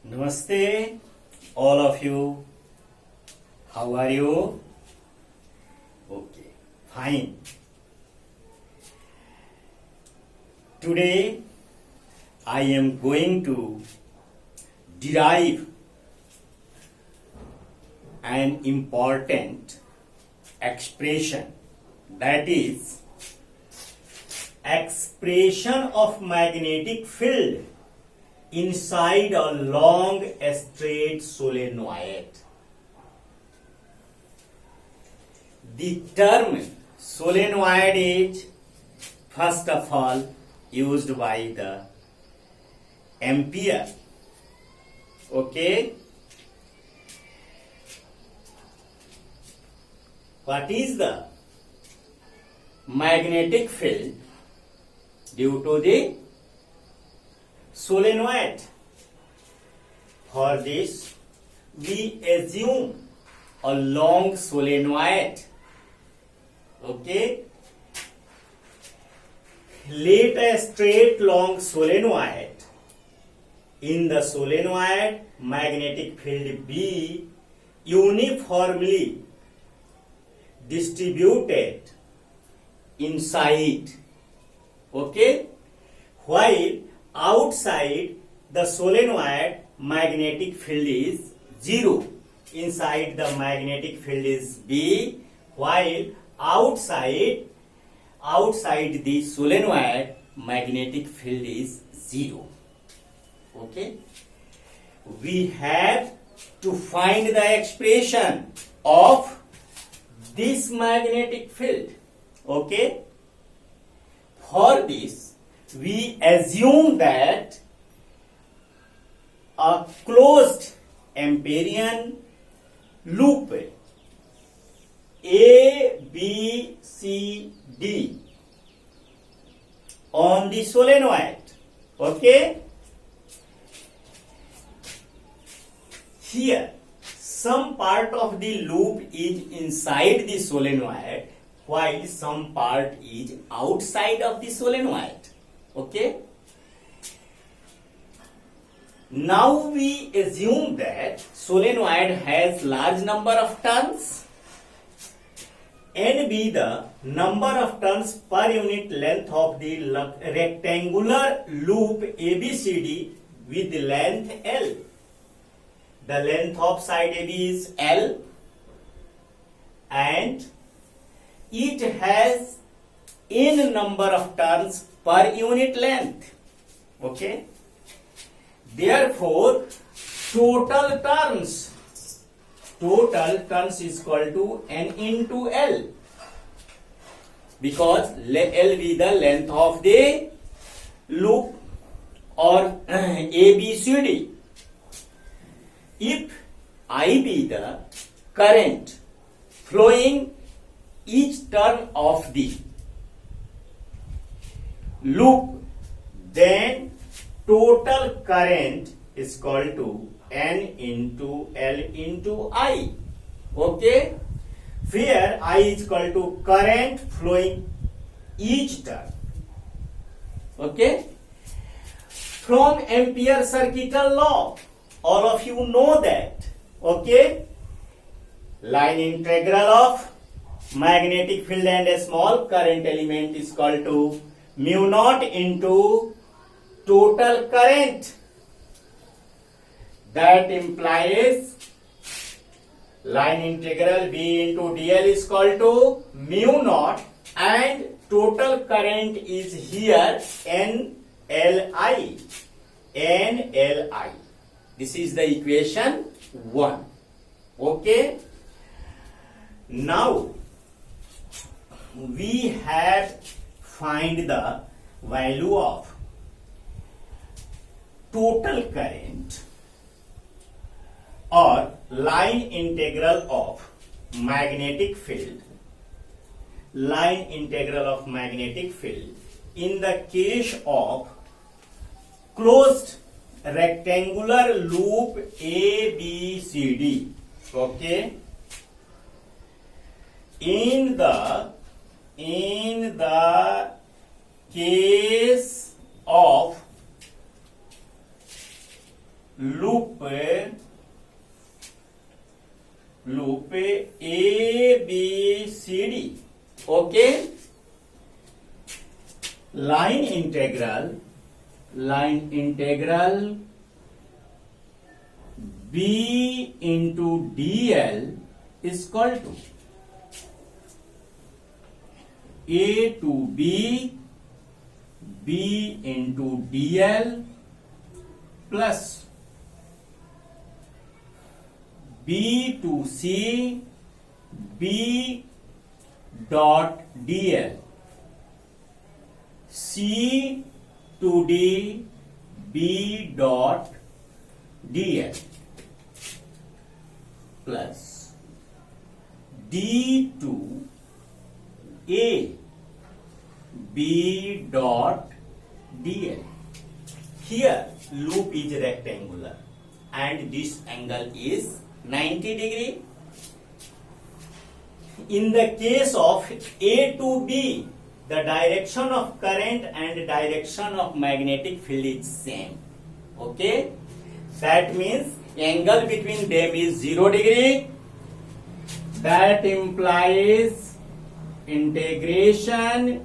Namaste, all of you. How are you? Okay, fine. Today, I am going to derive an important expression, that is expression of magnetic field inside a long straight solenoid. The term solenoid is first of all used by the Ampere. Okay? What is the magnetic field due to the solenoid? For this, we assume a long solenoid. Okay? Let a straight long solenoid. In the solenoid, magnetic field be uniformly distributed inside. Okay? While outside the solenoid, magnetic field is 0. Inside the magnetic field is B, while outside the solenoid, magnetic field is 0. Okay? We have to find the expression of this magnetic field. Okay? For this, we assume that a closed Amperian loop A, B, C, D on the solenoid. Okay? Here, some part of the loop is inside the solenoid, while some part is outside of the solenoid. Okay? Now we assume that solenoid has large number of turns. N be the number of turns per unit length of the rectangular loop ABCD with length L. The length of side AB is L and it has N number of turns per unit length. Okay? Therefore, total turns is equal to N into L, because L be the length of the loop or ABCD. If I be the current flowing each turn of the loop, then total current is equal to N into L into I. Okay? Where I is equal to current flowing each turn. Okay? From Ampere circuital law, all of you know that. Okay? Line integral of magnetic field and a small current element is equal to mu naught into total current. That implies line integral B into dl is equal to mu naught and total current is here NLI. NLI. This is the equation 1. Okay? Now, we have find the value of total current or line integral of magnetic field. Line integral of magnetic field in the case of closed rectangular loop ABCD. Okay? In the case of loop A B C D. Okay. Line integral B into dl is equal to A to B, B into dl plus B to C, B dot dl, C to D, B dot dl plus D to A, B dot dl. Here loop is rectangular and this angle is 90 degree. In the case of A to B, the direction of current and direction of magnetic field is same. Okay, that means angle between them is 0 degree. That implies integration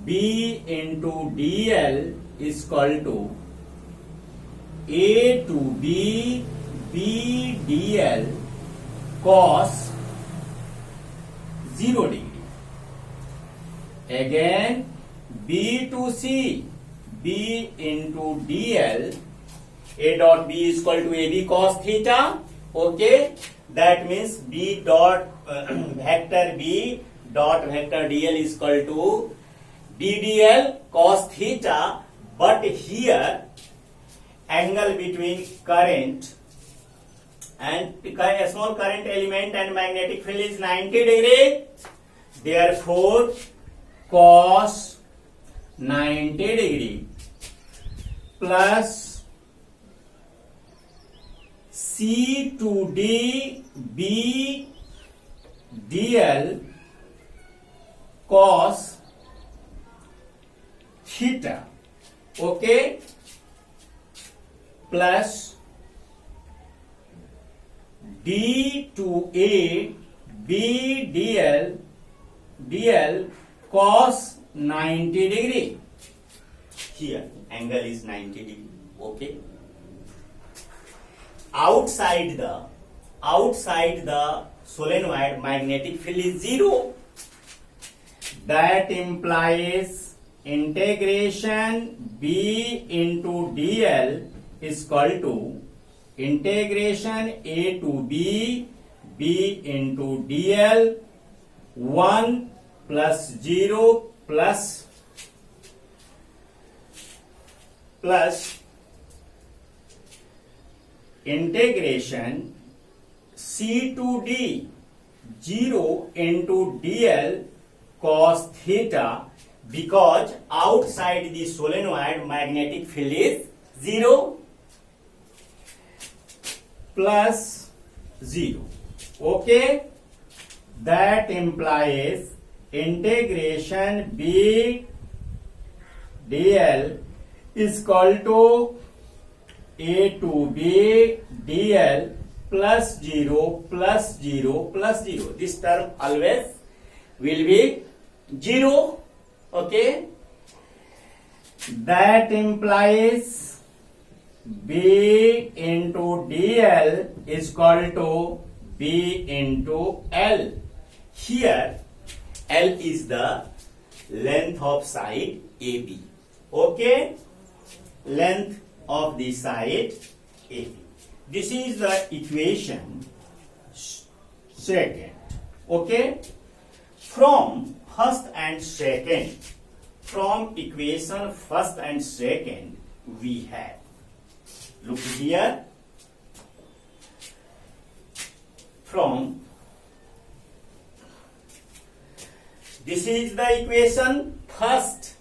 B into dl is equal to A to B, B dl cos 0 degree. Again B to C, B into dl, A dot B is equal to AB cos theta. Okay, that means B dot vector B dot vector dl is equal to ddl cos theta. But here angle between current and a small current element and magnetic field is 90 degree. Therefore cos 90 degree plus C to D, B dl cos theta. Okay, plus D to A, B dl cos 90 degree. Here angle is 90 degree. Okay, outside the solenoid magnetic field is 0. That implies integration B into dl is equal to integration A to B, B into dl, 1 plus 0 plus integration C to D, 0 into dl cos theta, because outside the solenoid magnetic field is 0 plus 0. Okay, that implies integration B dl is equal to A to B dl plus 0 plus 0 plus 0. This term always will be 0. Okay, that implies B into dl is equal to B into L. Here L is the length of side AB. Okay, length of the side AB. This is the equation second. Okay, from equation first and second we have, look here, from this is the equation first,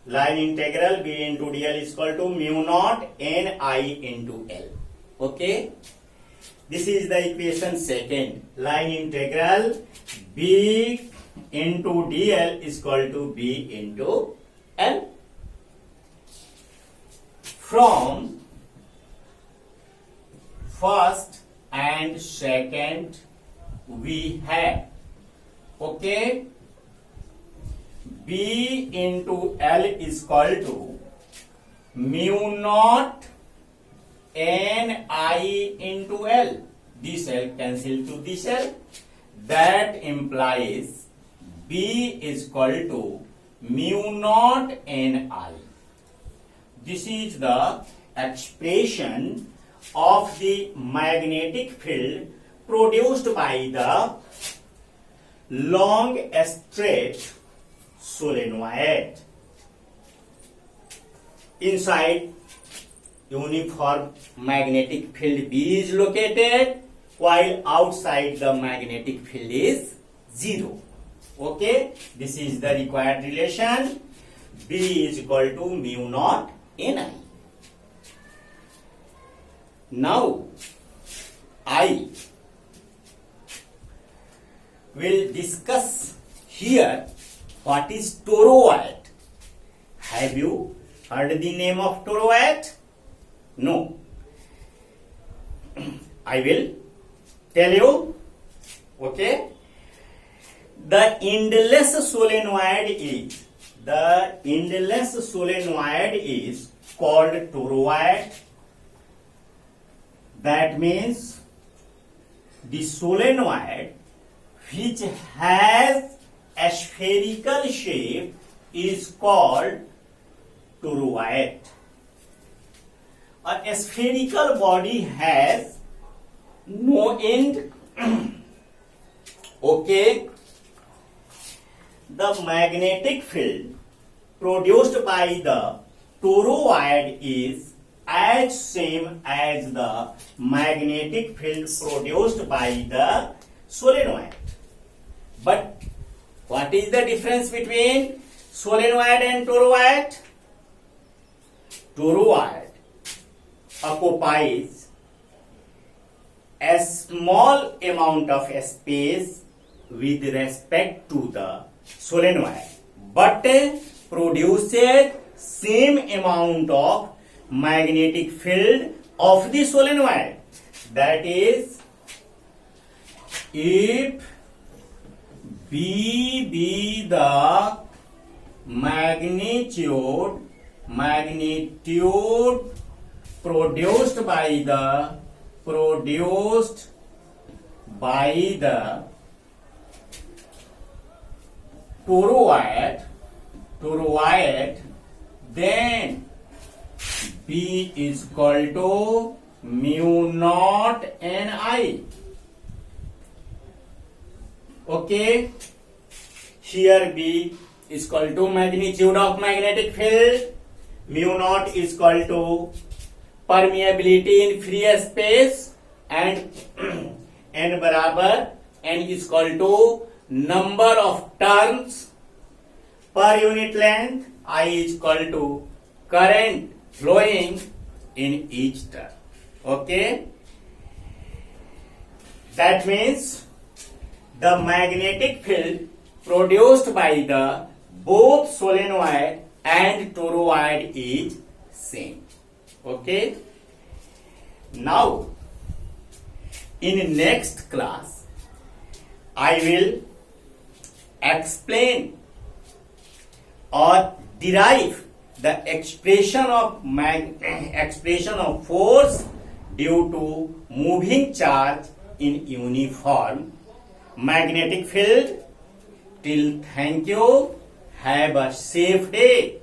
line integral B into dl is equal to mu naught n I into L. Okay, this is the equation second, line integral B into dl is equal to B into L. From first and second we have. Okay, B into L is equal to mu naught N I into L. This L cancel to this L. That implies B is equal to mu naught N I. This is the expression of the magnetic field produced by the long straight solenoid. Inside uniform magnetic field B is located, while outside the magnetic field is 0. Okay, this is the required relation. B is equal to mu naught Ni. Now I will discuss here what is toroid. Have you heard the name of toroid? No. I will tell you. Okay. The endless solenoid is called toroid. That means the solenoid which has a spherical shape is called toroid. A spherical body has no end. Okay. The magnetic field produced by the toroid is as same as the magnetic field produced by the solenoid. But what is the difference between solenoid and toroid? Toroid occupies a small amount of space with respect to the solenoid, but produces same amount of magnetic field of the solenoid. That is, if B be the magnitude produced by the toroid, then B is equal to mu naught Ni. Okay, here B is equal to magnitude of magnetic field, mu naught is equal to permeability in free space, and n बराबर n is equal to number of turns per unit length, I is equal to current flowing in each turn. Okay, that means the magnetic field produced by the both solenoid and toroid is same. Okay, now in next class I will explain or derive the expression of force due to moving charge in uniform magnetic field. Till thank you. Have a safe day.